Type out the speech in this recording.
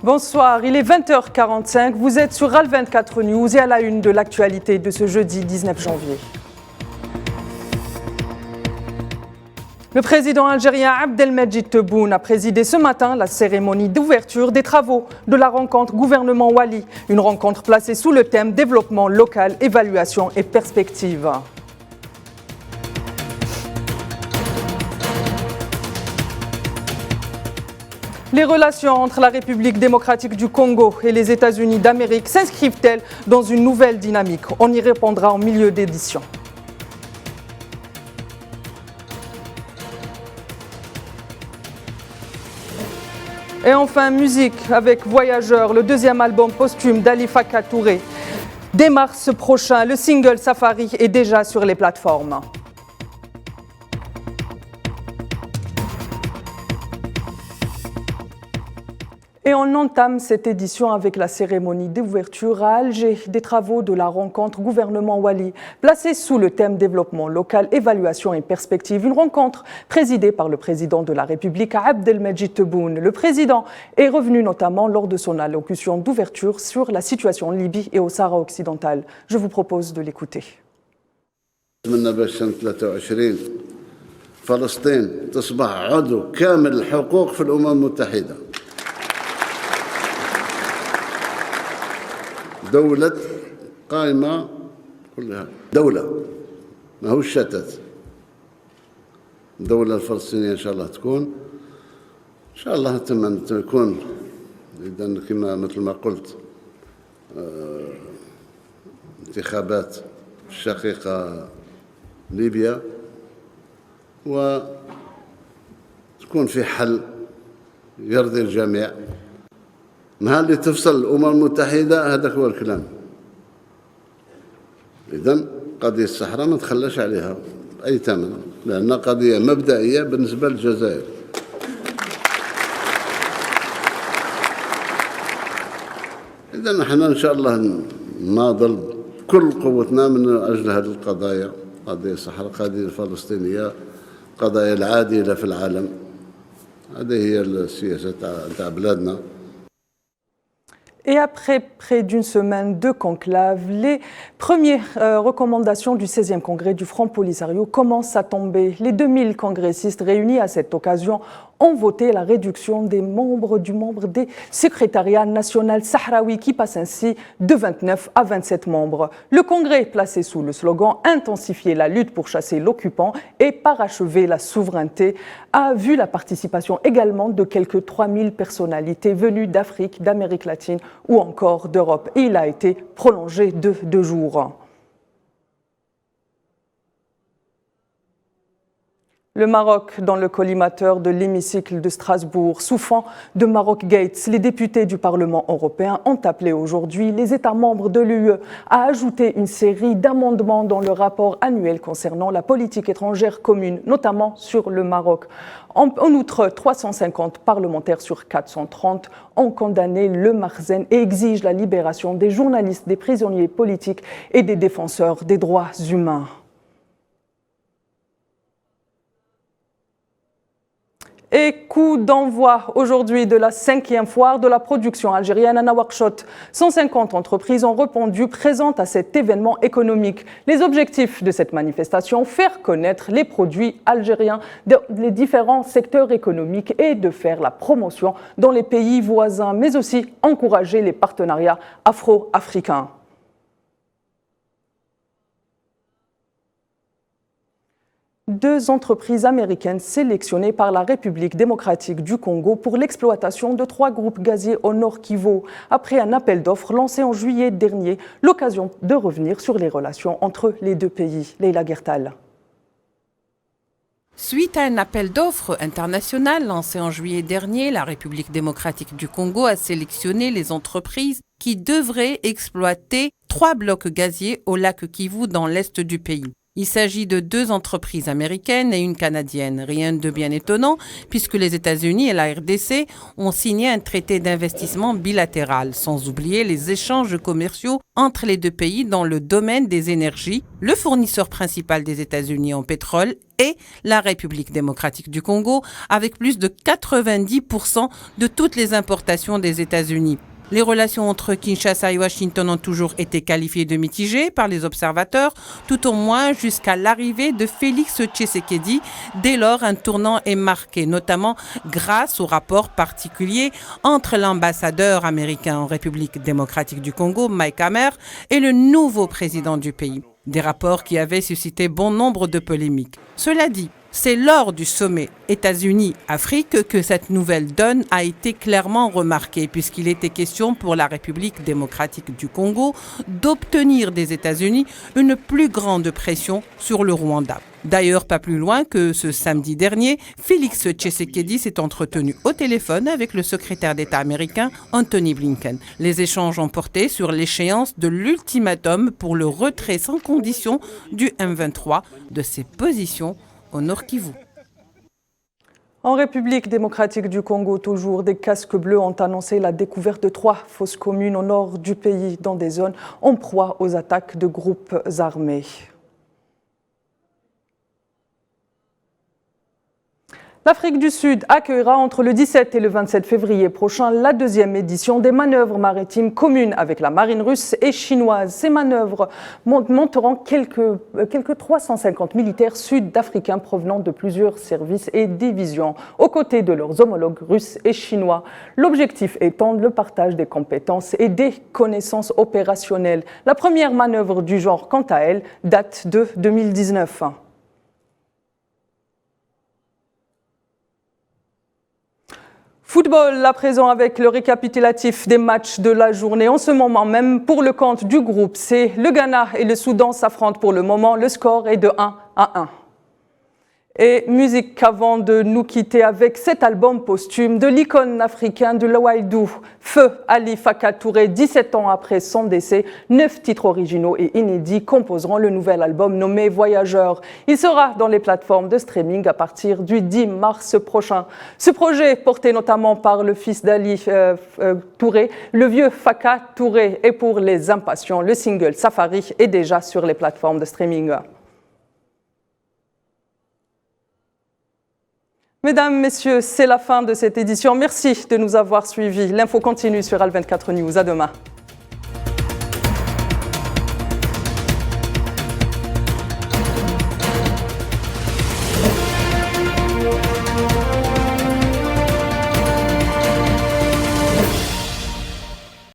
Bonsoir, il est 20h45, vous êtes sur RAL24 News et à la une de l'actualité de ce jeudi 19 janvier. Le président algérien Abdelmajid Tebboune a présidé ce matin la cérémonie d'ouverture des travaux de la rencontre gouvernement Wali, une rencontre placée sous le thème développement local, évaluation et perspective. Les relations entre la République démocratique du Congo et les États-Unis d'Amérique s'inscrivent-elles dans une nouvelle dynamique? On y répondra en milieu d'édition. Et enfin, musique avec Voyageur, le deuxième album posthume d'Ali Faka Touré. Dès mars prochain, le single Safari est déjà sur les plateformes. Et on entame cette édition avec la cérémonie d'ouverture à Alger des travaux de la rencontre gouvernement Wali, placée sous le thème développement local, évaluation et perspective. Une rencontre présidée par le président de la République, Abdelmajid Tebboune. Le président est revenu notamment lors de son allocution d'ouverture sur la situation en Libye et au Sahara occidental. Je vous propose de l'écouter. دولة قائمة كلها دولة ما هو شتت الدولة الفلسطينية إن شاء الله تكون إن شاء الله تكون إذا كما مثل ما قلت انتخابات الشقيقة ليبيا وتكون في حل يرضي الجميع نهار اللي تفصل الأمم المتحدة هذاك هو الكلام. إذن قضية الصحراء ما تخلاش عليها أي ثمن لأنها قضية مبدئية بالنسبة للجزائر. إذن احنا إن شاء الله نناضل بكل قوتنا من أجل هذه القضايا، قضية الصحراء، قضية الفلسطينية، قضايا العادلة في العالم. هذه هي السياسة تاع بلادنا. Et après près d'une semaine de conclave, les premières recommandations du 16e congrès du Front Polisario commencent à tomber. Les 2000 congressistes réunis à cette occasion ont voté la réduction du membre des secrétariats national sahraoui qui passe ainsi de 29 à 27 membres. Le congrès, placé sous le slogan « Intensifier la lutte pour chasser l'occupant et parachever la souveraineté », a vu la participation également de quelques 3000 personnalités venues d'Afrique, d'Amérique latine ou encore d'Europe. Et il a été prolongé de 2 jours. Le Maroc dans le collimateur de l'hémicycle de Strasbourg. Sous fond de Maroc Gates, les députés du Parlement européen ont appelé aujourd'hui les États membres de l'UE à ajouter une série d'amendements dans le rapport annuel concernant la politique étrangère commune, notamment sur le Maroc. En outre, 350 parlementaires sur 430 ont condamné le Marzen et exigent la libération des journalistes, des prisonniers politiques et des défenseurs des droits humains. Et coup d'envoi aujourd'hui de la 5e foire de la production algérienne à Nouakchott. 150 entreprises ont répondu présentes à cet événement économique. Les objectifs de cette manifestation, faire connaître les produits algériens des différents secteurs économiques et de faire la promotion dans les pays voisins, mais aussi encourager les partenariats afro-africains. Deux entreprises américaines sélectionnées par la République démocratique du Congo pour l'exploitation de 3 groupes gaziers au Nord Kivu. Après un appel d'offres lancé en juillet dernier, l'occasion de revenir sur les relations entre les deux pays. Leila Gertal. Suite à un appel d'offres international lancé en juillet dernier, la République démocratique du Congo a sélectionné les entreprises qui devraient exploiter 3 blocs gaziers au lac Kivu dans l'est du pays. Il s'agit de 2 entreprises américaines et une canadienne. Rien de bien étonnant puisque les États-Unis et la RDC ont signé un traité d'investissement bilatéral, sans oublier les échanges commerciaux entre les deux pays dans le domaine des énergies, le fournisseur principal des États-Unis en pétrole et la République démocratique du Congo, avec plus de 90% de toutes les importations des États-Unis. Les relations entre Kinshasa et Washington ont toujours été qualifiées de mitigées par les observateurs, tout au moins jusqu'à l'arrivée de Félix Tshisekedi. Dès lors, un tournant est marqué, notamment grâce au rapport particulier entre l'ambassadeur américain en République démocratique du Congo, Mike Hammer, et le nouveau président du pays. Des rapports qui avaient suscité bon nombre de polémiques. Cela dit, c'est lors du sommet États-Unis-Afrique que cette nouvelle donne a été clairement remarquée, puisqu'il était question pour la République démocratique du Congo d'obtenir des États-Unis une plus grande pression sur le Rwanda. D'ailleurs, pas plus loin que ce samedi dernier, Félix Tshisekedi s'est entretenu au téléphone avec le secrétaire d'État américain Anthony Blinken. Les échanges ont porté sur l'échéance de l'ultimatum pour le retrait sans condition du M23 de ses positions au Nord Kivu. En République démocratique du Congo, toujours, des casques bleus ont annoncé la découverte de 3 fosses communes au nord du pays, dans des zones en proie aux attaques de groupes armés. L'Afrique du Sud accueillera entre le 17 et le 27 février prochain la 2e édition des manœuvres maritimes communes avec la marine russe et chinoise. Ces manœuvres monteront quelques 350 militaires sud-africains provenant de plusieurs services et divisions, aux côtés de leurs homologues russes et chinois. L'objectif étant le partage des compétences et des connaissances opérationnelles. La première manœuvre du genre, quant à elle, date de 2019. Football à présent avec le récapitulatif des matchs de la journée. En ce moment même, pour le compte du groupe C, le Ghana et le Soudan s'affrontent pour le moment. Le score est de 1-1. Et musique avant de nous quitter avec cet album posthume de l'icône africain de l'Ouaïdou, Feu Ali Faka Touré. 17 ans après son décès, 9 titres originaux et inédits composeront le nouvel album nommé Voyageurs. Il sera dans les plateformes de streaming à partir du 10 mars prochain. Ce projet, porté notamment par le fils d'Ali Touré, le vieux Faka Touré, est pour les impatients. Le single Safari est déjà sur les plateformes de streaming. Mesdames, Messieurs, c'est la fin de cette édition. Merci de nous avoir suivis. L'info continue sur Al24 News. À demain.